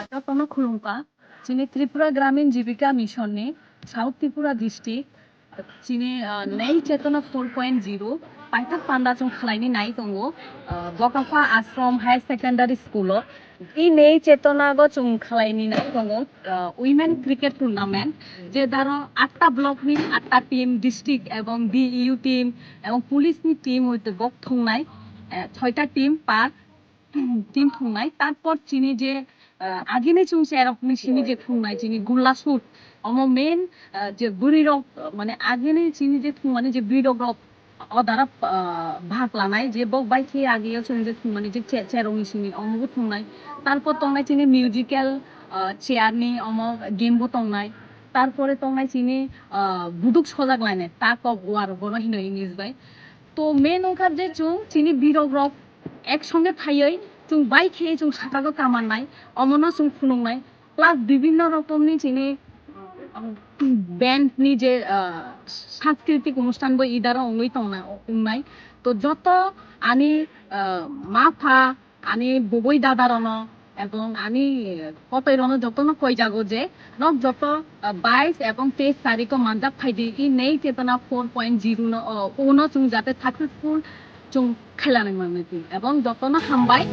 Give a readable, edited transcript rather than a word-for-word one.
Totona Khurumpa, Chini Tripura Gramin Jivika Missione, South Tripura District, Chini Nei Chetona 4.0, Paita Pandachong Flyni Naitongo, Bokafa Ashram High Secondary School, এই নেই চেতনা গো চুংখালাইনি নাই দঙ্গ women cricket tournament যে ধরো 8টা block নি 8টা team district এবং DU team এবং police নি টিম হইতে বক থংনাই 6টা টিম পার টিম থংনাই তারপর চিনি যে আগিনে চুংছে এরকম চিনি যে থংনাই চিনি গুল্লা শুট অম মেন যে বুড়িরক মানে আগিনে চিনি যে থংমানে যে বিরক অদারা ভাগ লানাই যে বক বাইকে আগিয়ে চিনি যে থংমানে যে চেরংনি চিনি অমবো থংনাই তারপর তংনাই চিনি মিউজিক্যাল চেয়ারনি অম গেমবো তংনাই তারপরে তংনাই চিনি বুদুক সজাগ লাইনে তা কক ওয়ার বড় হিনো ইংলিশ বাই তো মেন ওখান যে চুং চিনি বিরক রক একসঙ্গে থাইयै চুং বাই খেয়ে চুং সাকাগো কামানাই অমনো চুং ফুনুংনাই প্লাস বিভিন্ন রকমনি চিনি ব্যান্ড নি যে সাংস্কৃতিক অনুষ্ঠান বই ইদারা অঙ্গই তংনাই তো যত আনি মাফা আনি ববই দাদারন এবং আনি কতইরন যত ন কই যাগো যে নক যত 22 এবং 23 তারিখ মানজাব ফাইদি ই নেই চেতনা 4.0 ন চুং যাতে সাকসেসফুল চুং খেলানো মানে এবং যত না হামবাই